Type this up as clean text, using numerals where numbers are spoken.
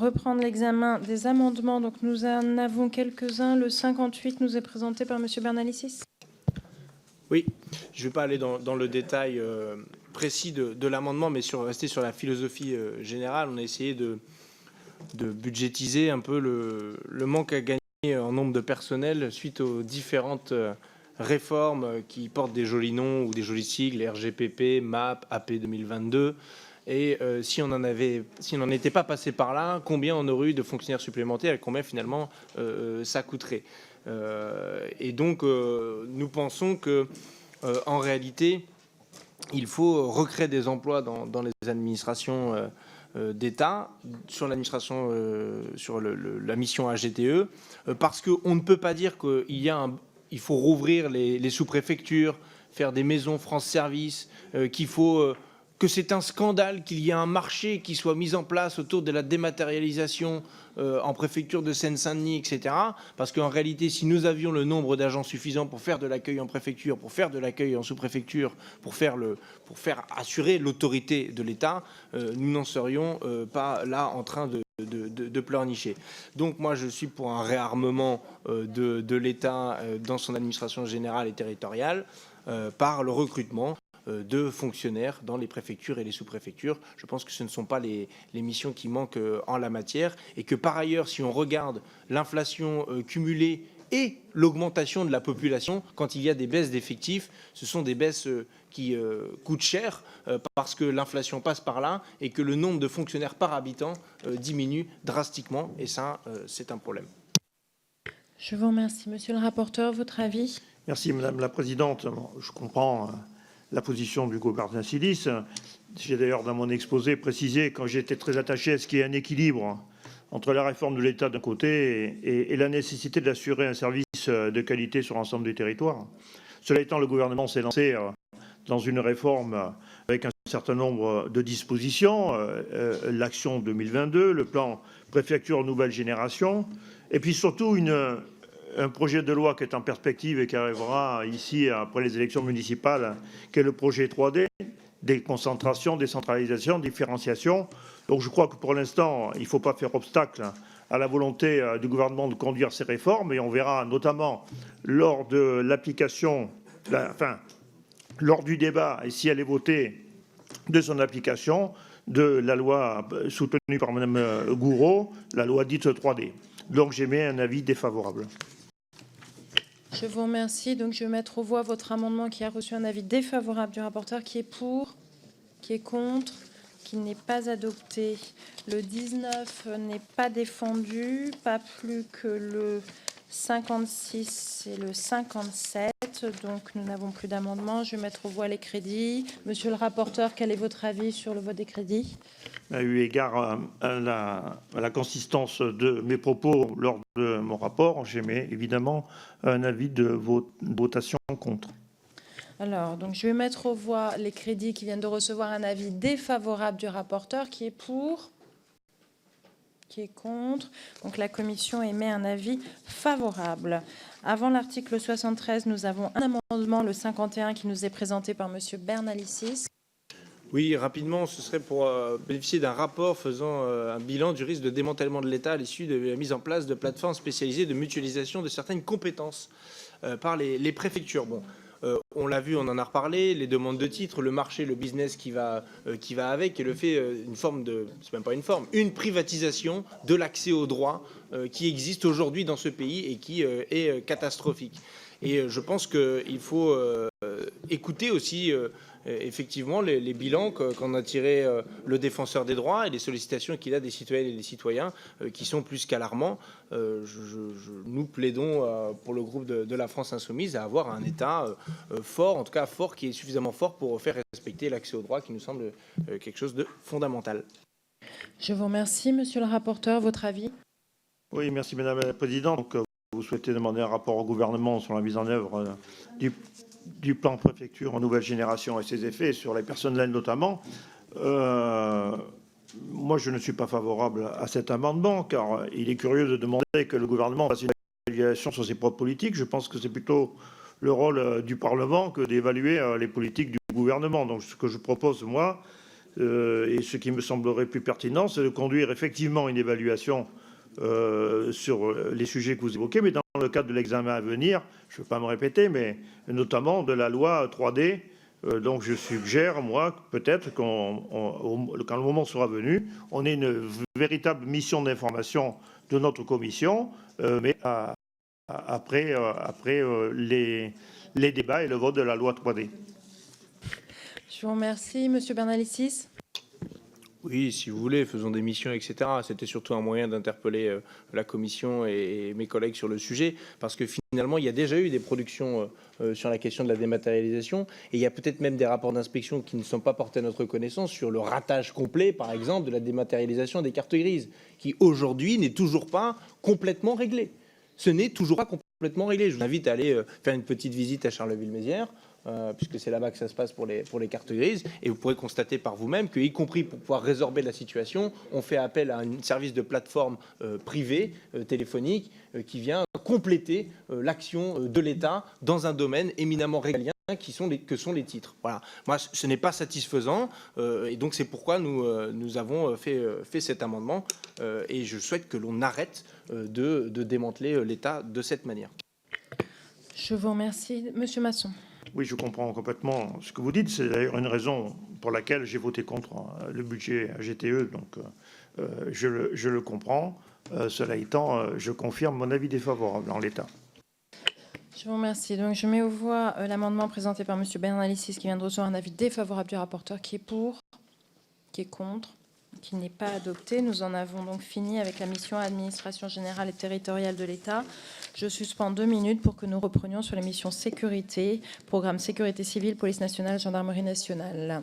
reprendre l'examen des amendements. Donc, nous en avons quelques-uns. Le 58 nous est présenté par Monsieur Bernalicis. Oui, je ne vais pas aller dans le détail précis de l'amendement, mais rester sur la philosophie générale. On a essayé de budgétiser un peu le manque à gagner en nombre de personnel suite aux différentes réformes qui portent des jolis noms ou des jolis sigles, RGPP, MAP, AP 2022. Et si on n'en était pas passé par là, combien on aurait eu de fonctionnaires supplémentaires et combien finalement ça coûterait. Et donc, nous pensons que, en réalité, il faut recréer des emplois dans les administrations d'État, sur l'administration, sur la mission AGTE, parce qu'on ne peut pas dire qu'il faut rouvrir les sous-préfectures, faire des maisons France Service, que c'est un scandale qu'il y ait un marché qui soit mis en place autour de la dématérialisation en préfecture de Seine-Saint-Denis, etc. Parce qu'en réalité, si nous avions le nombre d'agents suffisant pour faire de l'accueil en préfecture, pour faire de l'accueil en sous-préfecture, pour faire assurer l'autorité de l'État, nous n'en serions pas là en train de pleurnicher. Donc moi, je suis pour un réarmement de l'État dans son administration générale et territoriale par le recrutement de fonctionnaires dans les préfectures et les sous-préfectures. Je pense que ce ne sont pas les missions qui manquent en la matière et que par ailleurs, si on regarde l'inflation cumulée et l'augmentation de la population, quand il y a des baisses d'effectifs, ce sont des baisses qui coûtent cher parce que l'inflation passe par là et que le nombre de fonctionnaires par habitant diminue drastiquement et ça, c'est un problème. Je vous remercie. Monsieur le rapporteur, votre avis? Merci Madame la Présidente. Je comprends la position du gouvernement Silis. J'ai d'ailleurs dans mon exposé précisé quand j'étais très attaché à ce qu'il y ait un équilibre entre la réforme de l'État d'un côté et la nécessité d'assurer un service de qualité sur l'ensemble du territoire. Cela étant, le gouvernement s'est lancé dans une réforme avec un certain nombre de dispositions, l'action 2022, le plan préfecture nouvelle génération, et puis surtout un projet de loi qui est en perspective et qui arrivera ici après les élections municipales, qui est le projet 3D, déconcentration, décentralisation, différenciation. Donc je crois que pour l'instant, il ne faut pas faire obstacle à la volonté du gouvernement de conduire ces réformes et on verra notamment lors de l'application, lors du débat et si elle est votée de son application, de la loi soutenue par Mme Gourault, la loi dite 3D. Donc j'émets un avis défavorable. Je vous remercie. Donc, je vais mettre aux voix votre amendement qui a reçu un avis défavorable du rapporteur. Qui est pour? Qui est contre? Qui n'est pas adopté. Le 19 n'est pas défendu, pas plus que le 56 et le 57. Donc, nous n'avons plus d'amendement. Je vais mettre aux voix les crédits. Monsieur le rapporteur, quel est votre avis sur le vote des crédits? Eu égard à la consistance de mes propos lors de mon rapport, j'émets évidemment un avis de votation contre. Alors, donc, je vais mettre aux voix les crédits qui viennent de recevoir un avis défavorable du rapporteur. Qui est pour? Qui est contre? Donc, la commission émet un avis favorable. Avant l'article 73, nous avons un amendement, le 51, qui nous est présenté par Monsieur Bernalicis. Oui, rapidement, ce serait pour bénéficier d'un rapport faisant un bilan du risque de démantèlement de l'État à l'issue de la mise en place de plateformes spécialisées de mutualisation de certaines compétences par les préfectures. Bon, on l'a vu, on en a reparlé, les demandes de titres, le marché, le business qui va avec, et le fait une forme de, c'est même pas une forme, une privatisation de l'accès aux droits qui existe aujourd'hui dans ce pays et qui est catastrophique. Et je pense qu'il faut écouter aussi effectivement les bilans qu'en a tiré le défenseur des droits et les sollicitations qu'il a des citoyennes et des citoyens qui sont plus qu'alarmants. Nous plaidons pour le groupe de la France Insoumise à avoir un État fort, en tout cas fort, qui est suffisamment fort pour faire respecter l'accès aux droits qui nous semble quelque chose de fondamental. Je vous remercie. Monsieur le rapporteur, votre avis? Oui, merci Madame la Présidente. Donc, vous souhaitez demander un rapport au gouvernement sur la mise en œuvre du plan préfecture en nouvelle génération et ses effets sur les personnels notamment. Moi, je ne suis pas favorable à cet amendement car il est curieux de demander que le gouvernement fasse une évaluation sur ses propres politiques. Je pense que c'est plutôt le rôle du Parlement que d'évaluer les politiques du gouvernement. Donc, ce que je propose, moi, Et ce qui me semblerait plus pertinent, c'est de conduire effectivement une évaluation sur les sujets que vous évoquez, mais dans le cadre de l'examen à venir, je ne veux pas me répéter, mais notamment de la loi 3D. Donc je suggère, moi, peut-être quand le moment sera venu, on ait une véritable mission d'information de notre commission, mais après les débats et le vote de la loi 3D. Je vous remercie. Monsieur Bernalicis. Oui, si vous voulez, faisons des missions, etc. C'était surtout un moyen d'interpeller la Commission et mes collègues sur le sujet, parce que finalement, il y a déjà eu des productions sur la question de la dématérialisation, et il y a peut-être même des rapports d'inspection qui ne sont pas portés à notre connaissance sur le ratage complet, par exemple, de la dématérialisation des cartes grises, qui aujourd'hui n'est toujours pas complètement réglé. Ce n'est toujours pas complètement réglé. Je vous invite à aller faire une petite visite à Charleville-Mézières, puisque c'est là-bas que ça se passe pour les cartes grises, et vous pourrez constater par vous-même que, y compris pour pouvoir résorber la situation, on fait appel à un service de plateforme privée, téléphonique, qui vient compléter l'action de l'État dans un domaine éminemment régalien que sont les titres. Voilà. Moi, ce n'est pas satisfaisant, et donc c'est pourquoi nous avons fait cet amendement, et je souhaite que l'on arrête de démanteler l'État de cette manière. Je vous remercie. Monsieur Masson. Oui, je comprends complètement ce que vous dites. C'est d'ailleurs une raison pour laquelle j'ai voté contre le budget GTE, donc je le comprends. Cela étant, je confirme mon avis défavorable en l'état. Je vous remercie. Donc, je mets aux voix l'amendement présenté par Monsieur Bernalicis qui vient de recevoir un avis défavorable du rapporteur, qui est pour, qui est contre, qui n'est pas adopté. Nous en avons donc fini avec la mission administration générale et territoriale de l'État. Je suspends 2 minutes pour que nous reprenions sur la mission sécurité, programme sécurité civile, police nationale, gendarmerie nationale.